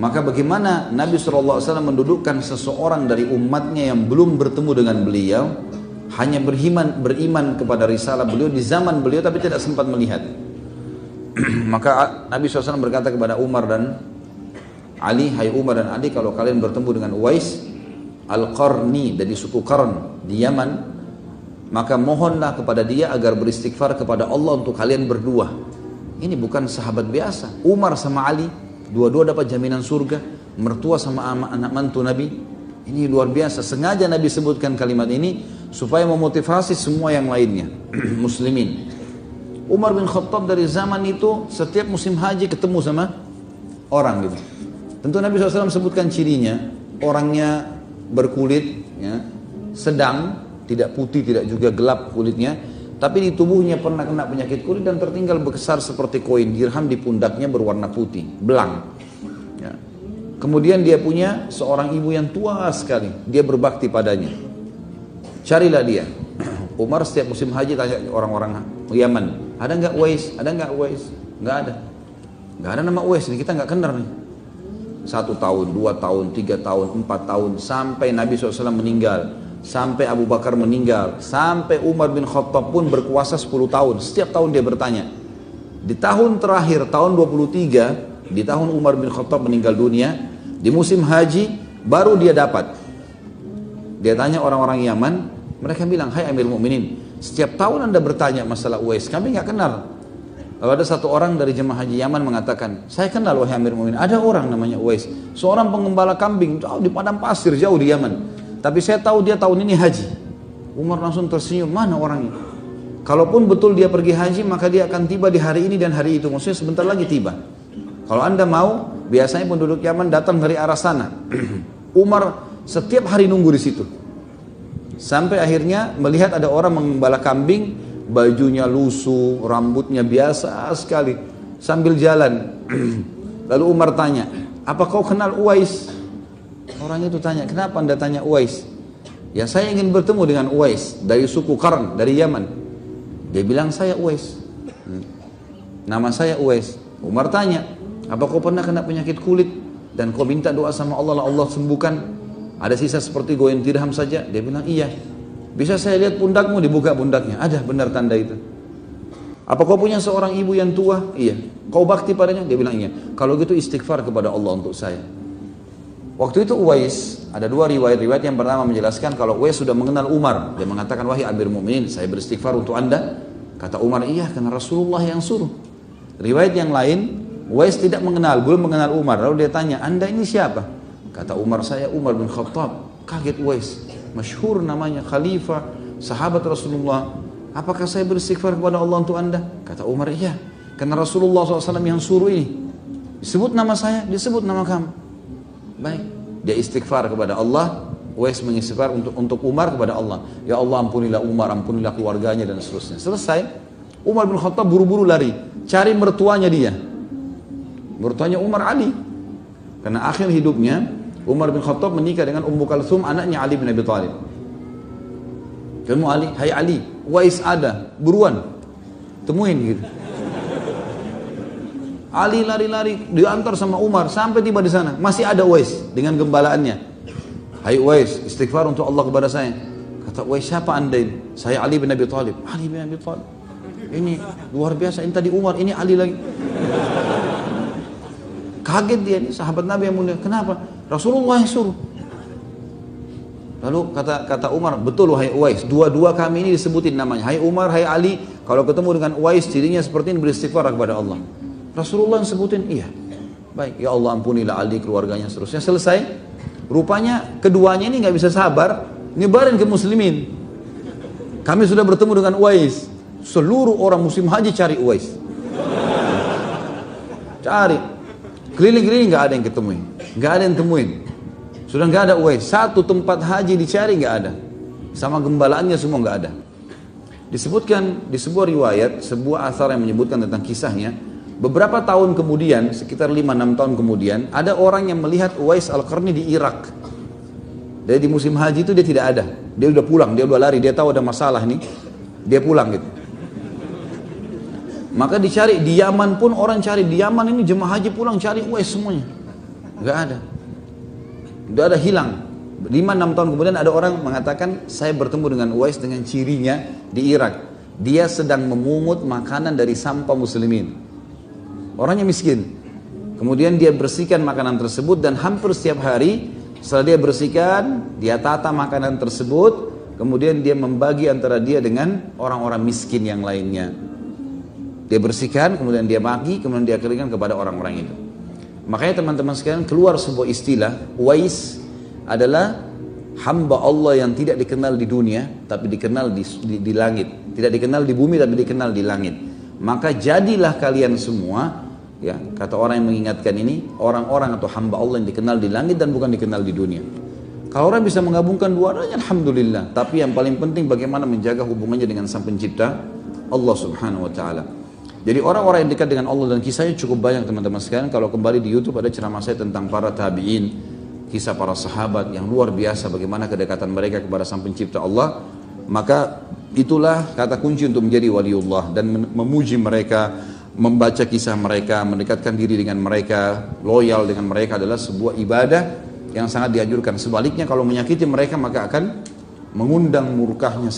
Maka bagaimana Nabi SAW mendudukkan seseorang dari umatnya yang belum bertemu dengan beliau, hanya beriman kepada risalah beliau di zaman beliau tapi tidak sempat melihat. Maka Nabi SAW berkata kepada Umar dan Ali, hai Umar dan Ali, kalau kalian bertemu dengan Uwais Al-Qarni dari suku Qarn di Yaman, maka mohonlah kepada dia agar beristighfar kepada Allah untuk kalian berdua. Ini bukan sahabat biasa. Umar sama Ali dua-dua dapat jaminan surga, mertua sama anak mantu Nabi. Ini luar biasa. Sengaja Nabi sebutkan kalimat ini supaya memotivasi semua yang lainnya, muslimin. Umar bin Khattab dari zaman itu setiap musim haji ketemu sama orang gitu. Tentu Nabi SAW sebutkan cirinya, orangnya berkulit ya, sedang, tidak putih, tidak juga gelap kulitnya, tapi di tubuhnya pernah kena penyakit kulit dan tertinggal besar seperti koin dirham, di pundaknya berwarna putih, belang. Ya. Kemudian dia punya seorang ibu yang tua sekali, dia berbakti padanya. Carilah dia. Umar setiap musim haji tanya orang-orang Yaman, ada nggak Uwais? Ada nggak Uwais? Nggak ada. Nggak ada nama Uwais, ini kita nggak kenal nih. 1 tahun, 2 tahun, 3 tahun, 4 tahun, sampai Nabi SAW meninggal, sampai Abu Bakar meninggal, sampai Umar bin Khattab pun berkuasa 10 tahun. Setiap tahun dia bertanya. Di tahun terakhir, tahun 23, di tahun Umar bin Khattab meninggal dunia, di musim haji, baru dia dapat. Dia tanya orang-orang Yaman, mereka bilang, hai Amir Mu'minin, setiap tahun Anda bertanya masalah Uwais, kami nggak kenal. Lalu ada satu orang dari jemaah haji Yaman mengatakan, saya kenal wahai Amir Mu'minin, ada orang namanya Uwais, seorang pengembala kambing jauh di padang pasir, jauh di Yaman. Tapi saya tahu dia tahun ini haji. Umar langsung tersenyum, mana orangnya? Kalaupun betul dia pergi haji, maka dia akan tiba di hari ini dan hari itu. Maksudnya sebentar lagi tiba. Kalau Anda mau, biasanya penduduk Yaman datang dari arah sana. Umar setiap hari nunggu di situ. Sampai akhirnya melihat ada orang mengembala kambing, bajunya lusuh, rambutnya biasa sekali, sambil jalan. Lalu Umar tanya, apa kau kenal Uwais? Orang itu tanya, kenapa Anda tanya Uwais? Ya saya ingin bertemu dengan Uwais dari suku Qarn, dari Yaman. Dia bilang, saya Uwais. Nama saya Uwais. Umar tanya, apa kau pernah kena penyakit kulit dan kau minta doa sama Allah, Allah sembuhkan? Ada sisa seperti goyang dirham saja? Dia bilang, iya. Bisa saya lihat pundakmu? Dibuka pundaknya, ada benar tanda itu. Apa kau punya seorang ibu yang tua? Iya. Kau bakti padanya? Dia bilang, iya. Kalau gitu istighfar kepada Allah untuk saya. Waktu itu Uwais, ada dua riwayat yang pertama menjelaskan kalau Uwais sudah mengenal Umar. Dia mengatakan, wahai Amir Mu'minin, saya beristighfar untuk Anda. Kata Umar, iya, karena Rasulullah yang suruh. Riwayat yang lain, Uwais tidak mengenal, belum mengenal Umar. Lalu dia tanya, Anda ini siapa? Kata Umar, saya Umar bin Khattab. Kaget Uwais, masyhur namanya, khalifah, sahabat Rasulullah. Apakah saya beristighfar kepada Allah untuk Anda? Kata Umar, iya, karena Rasulullah SAW yang suruh ini. Disebut nama saya, disebut nama kamu. Baik, dia istighfar kepada Allah. Uwais mengistighfar untuk Umar kepada Allah. Ya Allah, ampunilah Umar, ampunilah keluarganya dan seterusnya. Selesai, Umar bin Khattab buru-buru lari, cari mertuanya dia. Mertuanya Umar, Ali. Karena akhir hidupnya Umar bin Khattab menikah dengan Ummu Kalthum, anaknya Ali bin Abi Thalib. Kamu Ali, hai Ali, Uwais ada, buruan, temuin gitu. Ali lari-lari, diantar sama Umar, sampai tiba di sana, masih ada Uwais dengan gembalaannya. Hai Uwais, istighfar untuk Allah kepada saya. Kata Uwais, siapa anda ini? Saya Ali bin Abi Thalib. Ali bin Abi Thalib. Ini luar biasa, ini tadi Umar, ini Ali lagi. Kaget dia, ini sahabat Nabi yang mulia. Kenapa? Rasulullah yang suruh. Lalu kata Umar, betul wahai Uwais, dua-dua kami ini disebutin namanya. Hai Umar, hai Ali, kalau ketemu dengan Uwais dirinya seperti ini, beristighfar kepada Allah. Rasulullah yang sebutin, iya. Baik, ya Allah ampunilah Ali, keluarganya, seterusnya. Selesai. Rupanya keduanya ini nggak bisa sabar, nyebarin ke muslimin. Kami sudah bertemu dengan Uwais. Seluruh orang musim haji cari Uwais. Cari. Keliling-keliling nggak ada yang ketemuin, nggak ada yang temuin. Sudah nggak ada Uwais. Satu tempat haji dicari nggak ada, sama gembalaannya semua nggak ada. Disebutkan di sebuah riwayat, sebuah athar yang menyebutkan tentang kisahnya. Beberapa tahun kemudian, sekitar 5-6 tahun kemudian, ada orang yang melihat Uwais Al-Qarni di Irak. Jadi di musim haji itu dia tidak ada, dia udah pulang, dia udah lari, dia tahu ada masalah nih, dia pulang gitu. Maka dicari di Yaman pun orang cari, di Yaman ini jemaah haji pulang cari Uwais semuanya. Nggak ada. Udah ada hilang. 5-6 tahun kemudian ada orang mengatakan, saya bertemu dengan Uwais dengan cirinya di Irak. Dia sedang memungut makanan dari sampah muslimin. Orangnya miskin. Kemudian dia bersihkan makanan tersebut dan hampir setiap hari setelah dia bersihkan, dia tata makanan tersebut, kemudian dia membagi antara dia dengan orang-orang miskin yang lainnya. Dia bersihkan, kemudian dia bagi, kemudian dia keringkan kepada orang-orang itu. Makanya teman-teman sekalian keluar sebuah istilah, Uwais adalah hamba Allah yang tidak dikenal di dunia tapi dikenal di langit, tidak dikenal di bumi tapi dikenal di langit. Maka jadilah kalian semua, ya, kata orang yang mengingatkan ini, orang-orang atau hamba Allah yang dikenal di langit dan bukan dikenal di dunia. Kalau orang bisa menggabungkan dua-duanya, alhamdulillah. Tapi yang paling penting bagaimana menjaga hubungannya dengan Sang Pencipta Allah Subhanahu wa taala. Jadi orang-orang yang dekat dengan Allah, dan kisahnya cukup banyak teman-teman sekalian. Kalau kembali di YouTube ada ceramah saya tentang para tabi'in, kisah para sahabat yang luar biasa bagaimana kedekatan mereka kepada Sang Pencipta Allah. Maka itulah kata kunci untuk menjadi waliullah, dan memuji mereka, membaca kisah mereka, mendekatkan diri dengan mereka, loyal dengan mereka adalah sebuah ibadah yang sangat dianjurkan. Sebaliknya kalau menyakiti mereka maka akan mengundang murkahnya